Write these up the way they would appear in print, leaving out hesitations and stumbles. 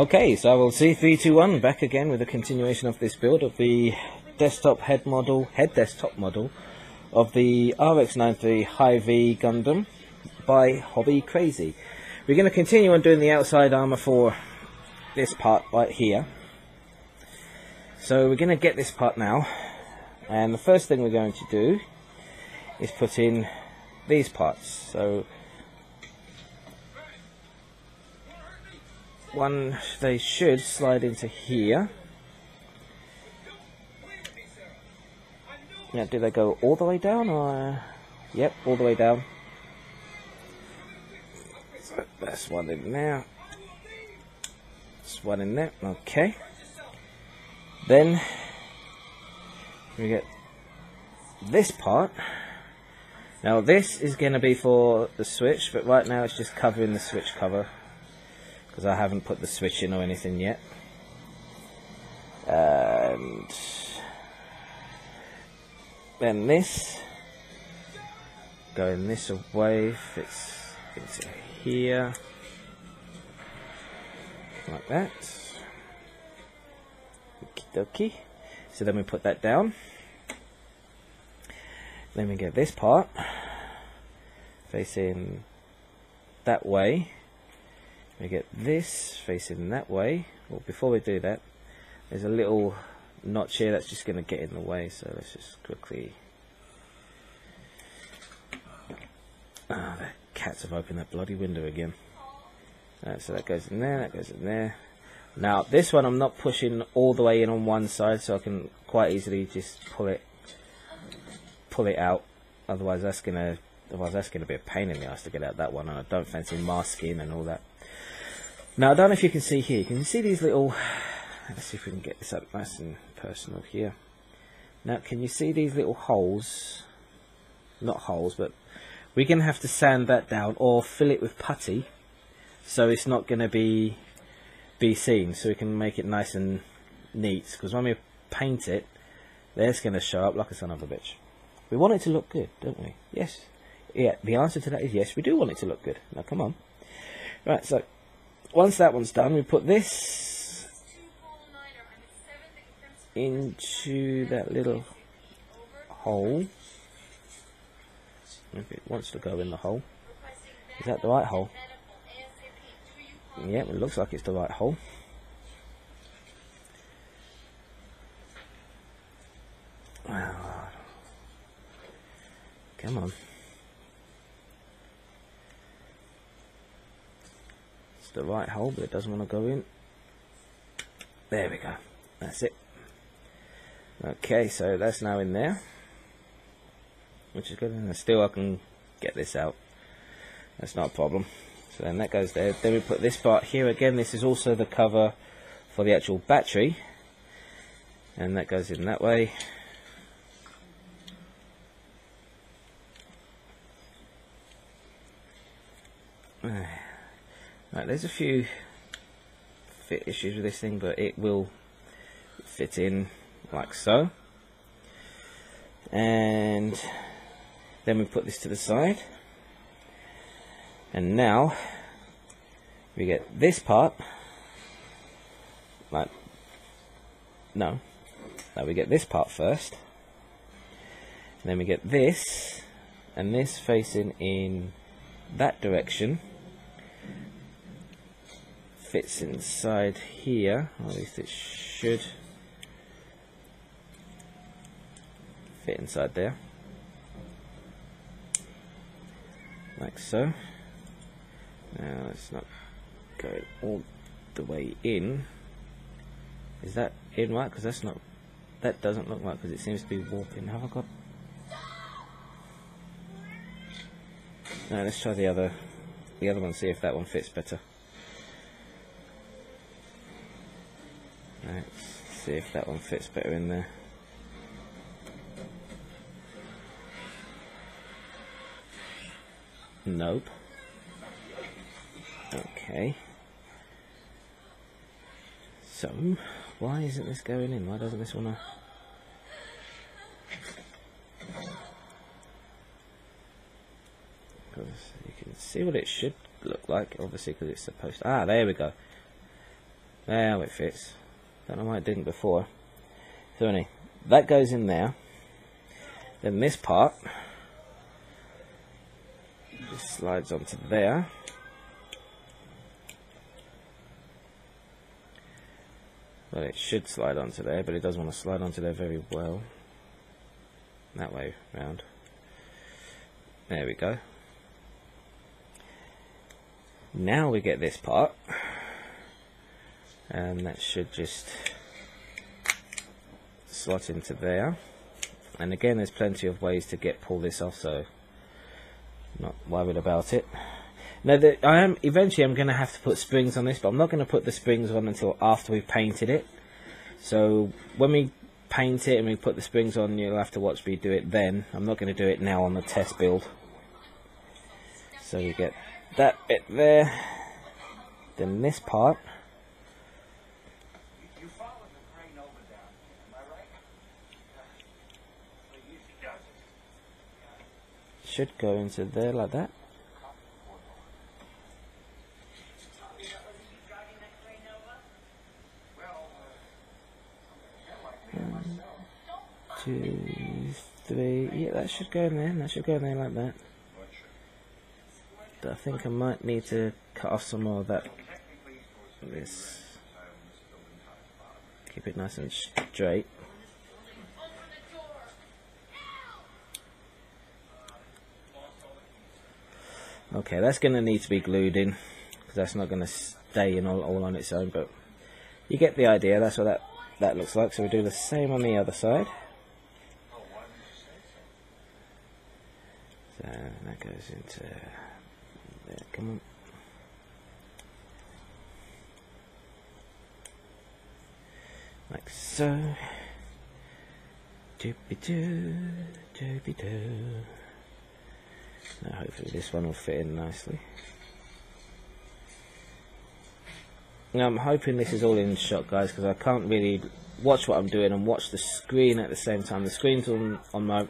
Okay, so I will see 321 back again with a continuation of this build of the desktop head desktop model of the RX-93 Hi V Gundam by Hobby Crazy. We're going to continue on doing the outside armour for this part right here. So we're going to get this part now, and the first thing we're going to do is put in these parts. So they should slide into here. Now, do they go all the way down, or yep, all the way down. So that's one in there. That's one in there. Okay. Then we get this part. Now this is going to be for the switch, but right now it's just covering the switch cover, because I haven't put the switch in or anything yet. And then this, going this way, fits into here, like that. Okie dokie. So then we put that down. Then we get this part facing that way. We get this facing that way. Well, before we do that, there's a little notch here that's just going to get in the way, so let's just quickly... Ah, the cats have opened that bloody window again. So that goes in there, that goes in there. Now this one I'm not pushing all the way in on one side, so I can quite easily just pull it out. Otherwise that's gonna be a pain in the ass to get out that one, and I don't fancy masking and all that. Now I don't know if you can see here. Can you see these little... Let's see if we can get this up nice and personal here. Now can you see these little holes? Not holes, but we're going to have to sand that down or fill it with putty, so it's not going to be seen, so we can make it nice and neat, because when we paint it, that's going to show up like a son of a bitch. We want it to look good, don't we? Yes. Yeah, the answer to that is yes, we do want it to look good. Now come on. Right, so once that one's done, we put this into that little hole. If it wants to go in the hole. Is that the right hole? Yeah, it looks like it's the right hole. Come on. It's the right hole, but it doesn't want to go in. There we go. That's it. Okay, so that's now in there, which is good. And still I can get this out. That's not a problem. So then that goes there. Then we put this part here again. This is also the cover for the actual battery, and that goes in that way. Right, there's a few fit issues with this thing, but it will fit in like so. And then we put this to the side, and now we get this part, like, no, we get this part first, and then we get this, and this facing in that direction, fits inside here, or at least it should fit inside there, like so. Now it's not going all the way in. Is that in right? Because that's not. That doesn't look right, because it seems to be warping. Have I got? No, let's try the other one. See if that one fits better. Right, let's see if that one fits better in there. Nope. Okay. So, why isn't this going in? Why doesn't this want to... Because you can see what it should look like, obviously, because it's supposed to... Ah, there we go. Now it fits. Don't know why it didn't before. So anyway, that goes in there. Then this part just slides onto there. Well, it should slide onto there, but it doesn't want to slide onto there very well. That way round. There we go. Now we get this part, and that should just slot into there. And again, there's plenty of ways to pull this off, so not worried about it. Now, eventually I'm going to have to put springs on this, but I'm not going to put the springs on until after we've painted it. So when we paint it and we put the springs on, you'll have to watch me do it then. I'm not going to do it now on the test build. So you get that bit there, then this part. Should go into there like that. One, 2, 3. Yeah, that should go in there. That should go in there like that. But I think I might need to cut off some more of that. This. Keep it nice and straight. Okay, that's going to need to be glued in, because that's not going to stay in all on its own, but you get the idea. That's what that looks like. So we do the same on the other side. So that goes into there. Come on. Like so. Doopy-doo, doopy-doo. Now hopefully this one will fit in nicely. Now I'm hoping this is all in shot, guys, because I can't really watch what I'm doing and watch the screen at the same time. The screen's on my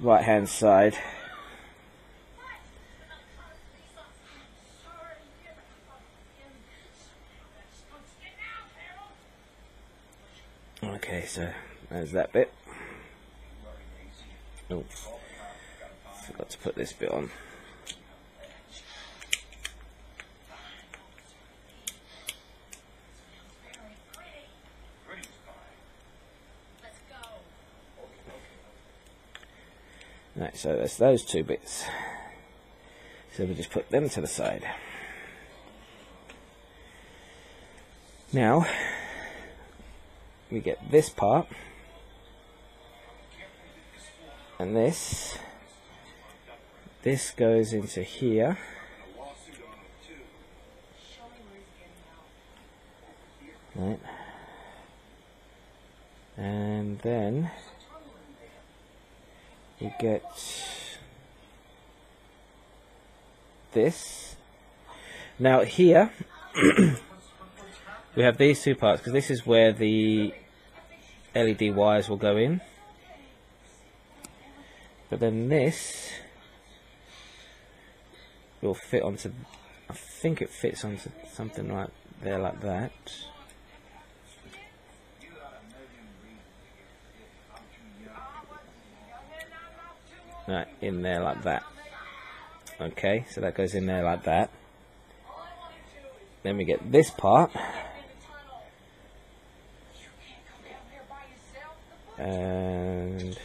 right hand side. Okay, so there's that bit. Oh, forgot to put this bit on. Right, so that's those two bits. So we just put them to the side. Now we get this part and this goes into here, right, and then we get this. Now here we have these two parts, because this is where the LED wires will go in. But then this will fit onto, I think it fits onto something like there, like that. Right, in there like that. Okay, so that goes in there like that. Then we get this part. And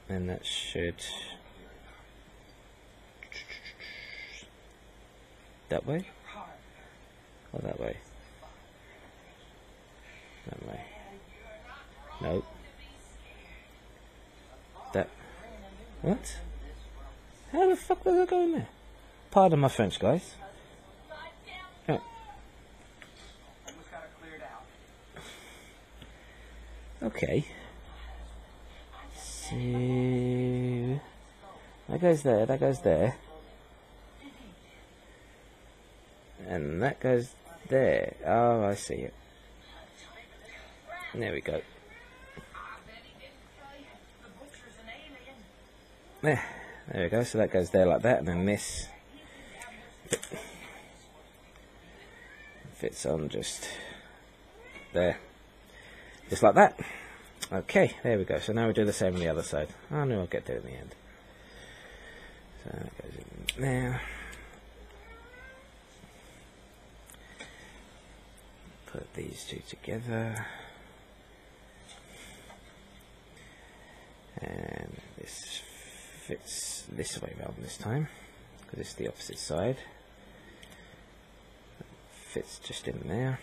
then that should, that way or that way? That way. Nope. That. What? How the fuck was I going there? Pardon my French, guys. Right. Okay. So that goes there, that goes there. And that goes there. Oh, I see it. There we go. There. There we go, so that goes there like that, and then this fits on just there, just like that. Okay, there we go. So now we do the same on the other side. I knew I'd get there in the end. So that goes in there. Put these two together. And this fits this way around this time, because it's the opposite side. Fits just in there.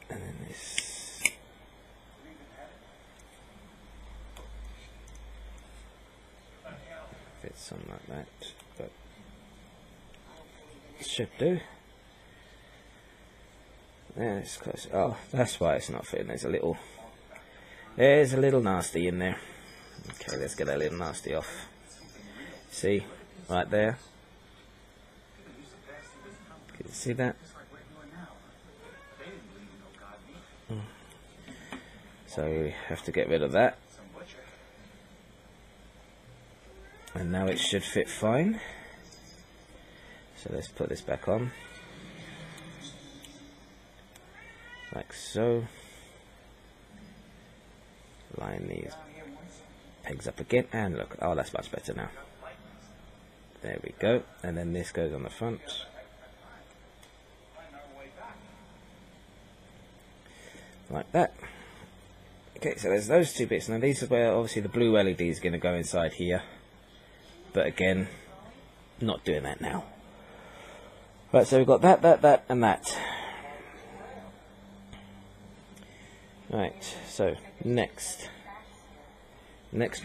And then this fits on like that, but it should do. Yeah, it's close. Oh, that's why it's not fitting. There's a little nasty in there. Okay, let's get that little nasty off. See, right there. Can you see that? So we have to get rid of that. And now it should fit fine. So let's put this back on. Like so. Line these pegs up again, and look, oh, that's much better now. There we go. And then this goes on the front. Like that. Okay, so there's those two bits. Now these are where obviously the blue LED is going to go inside here. But again, not doing that now. Right, so we've got that, and that. Right, so next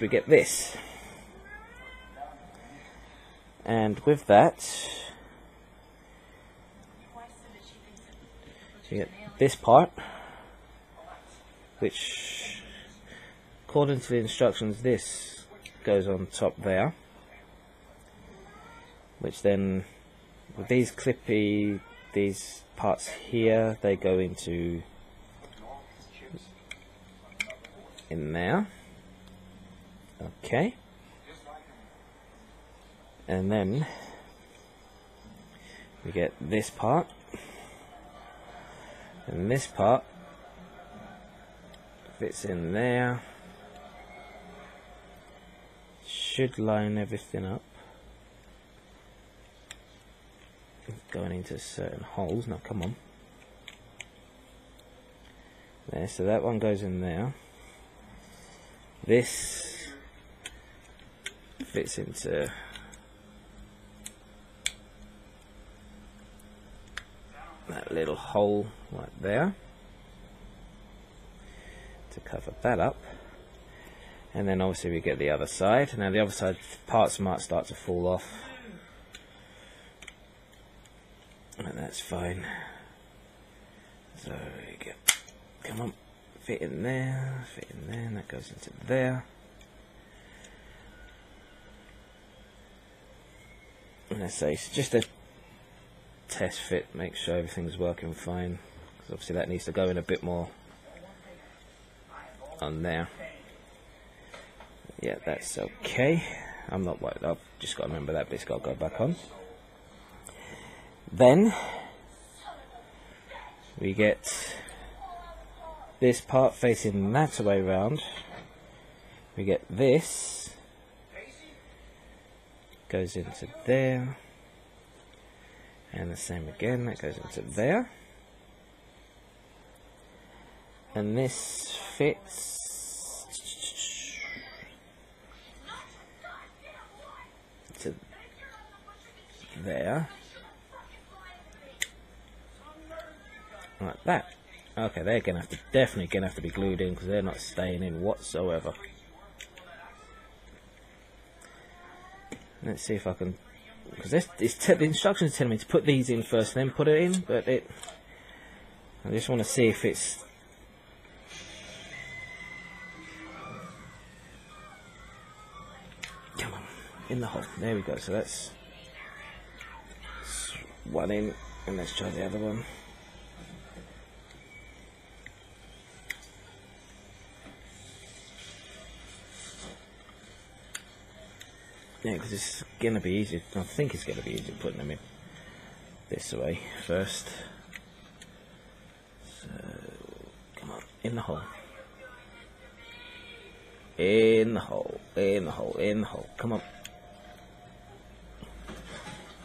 we get this. And with that, you get this part, which according to the instructions this goes on top there, which then with these these parts here, they go into in there. Okay, and then we get this part, and this part fits in there. Should line everything up. Going into certain holes. Now come on. There, so that one goes in there. This fits into that little hole right there to cover that up. And then obviously we get the other side. Now the other side parts might start to fall off, and that's fine. So there you go. Come on, fit in there, and that goes into there. And let's say it's just a test fit, make sure everything's working fine, because obviously that needs to go in a bit more on there. Yeah, that's okay. I'm not worried. I've just got to remember that bit's got to go back on. Then we get this part facing that way round. We get this goes into there, and the same again, that goes into there, and this fits to there, like that. Okay, they're gonna have to definitely be glued in, because they're not staying in whatsoever. Let's see if I can, because the instructions tell me to put these in first, then put it in, but I just want to see if it's come on in the hole. There we go. So that's one in, and let's try the other one. Yeah, because it's going to be easy. I think it's going to be easy putting them in this way first. So, come on, in the hole. In the hole, in the hole, in the hole. Come on.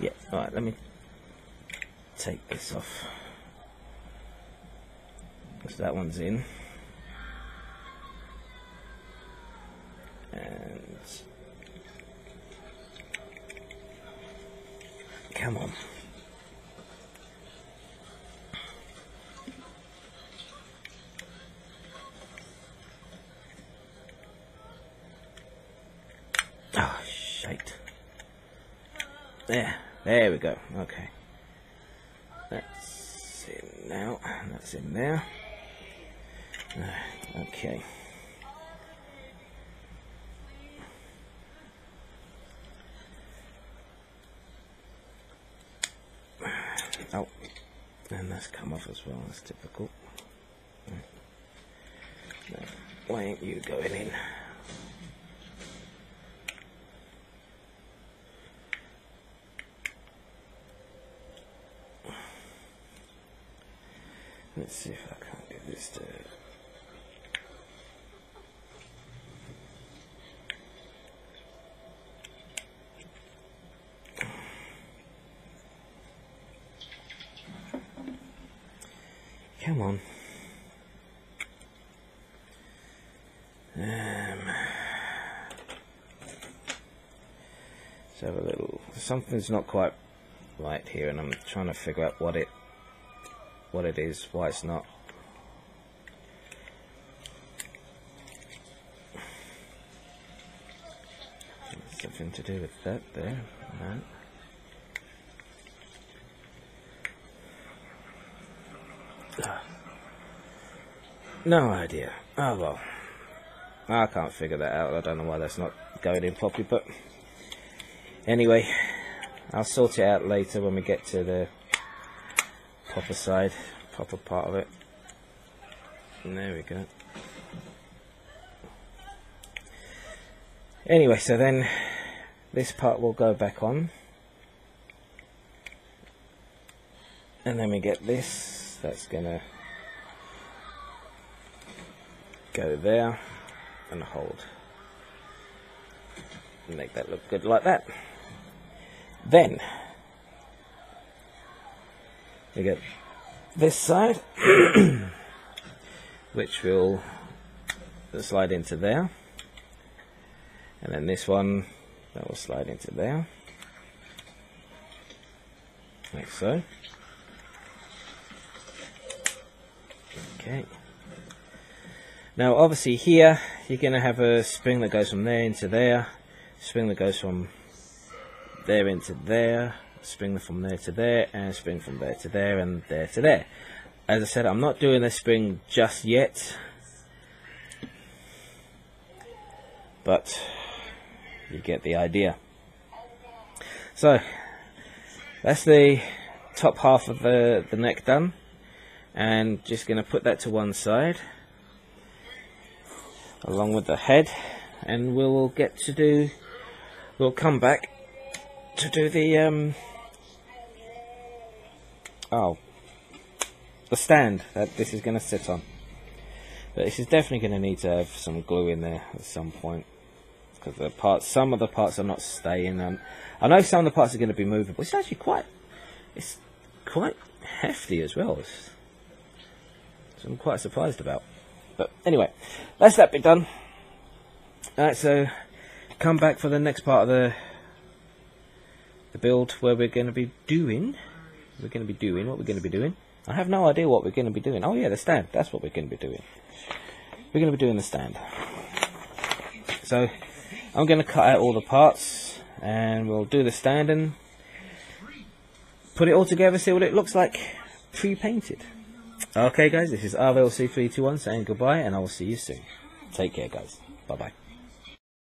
Yeah, alright, let me take this off. Because that one's in. And come on. Oh, shite. There we go. Okay. That's in now. That's in there. Okay. Oh, and that's come off as well. That's typical. No, why ain't you going in? Let's see if I can't get this to... Come on. Let's have a little... Something's not quite right here, and I'm trying to figure out what it is, why it's not. Something to do with that there. No. No idea. Oh well. I can't figure that out. I don't know why that's not going in properly, but anyway, I'll sort it out later when we get to the proper side, proper part of it. And there we go. Anyway, so then this part will go back on. And then we get this, that's gonna go there and hold. Make that look good like that. Then we get this side, which will slide into there, and then this one that will slide into there, like so. Okay. Now obviously here you're going to have a spring that goes from there into there, spring that goes from there into there, spring from there to there, and spring from there to there, and there to there. As I said, I'm not doing the spring just yet, but you get the idea. So that's the top half of the neck done, and just going to put that to one side along with the head, and we'll come back to do the the stand that this is going to sit on. But this is definitely going to need to have some glue in there at some point, because some of the parts are not staying. I know some of the parts are going to be movable. It's actually quite hefty as well. So I'm quite surprised about. But anyway, that's that bit done. Alright, so come back for the next part of the build, where we're going to be doing. What we're going to be doing. I have no idea what we're going to be doing. Oh yeah, the stand. That's what we're going to be doing. We're going to be doing the stand. So I'm going to cut out all the parts, and we'll do the stand and put it all together, see what it looks like pre-painted. Okay guys, this is RLC321 saying goodbye, and I will see you soon. Take care guys. Bye bye.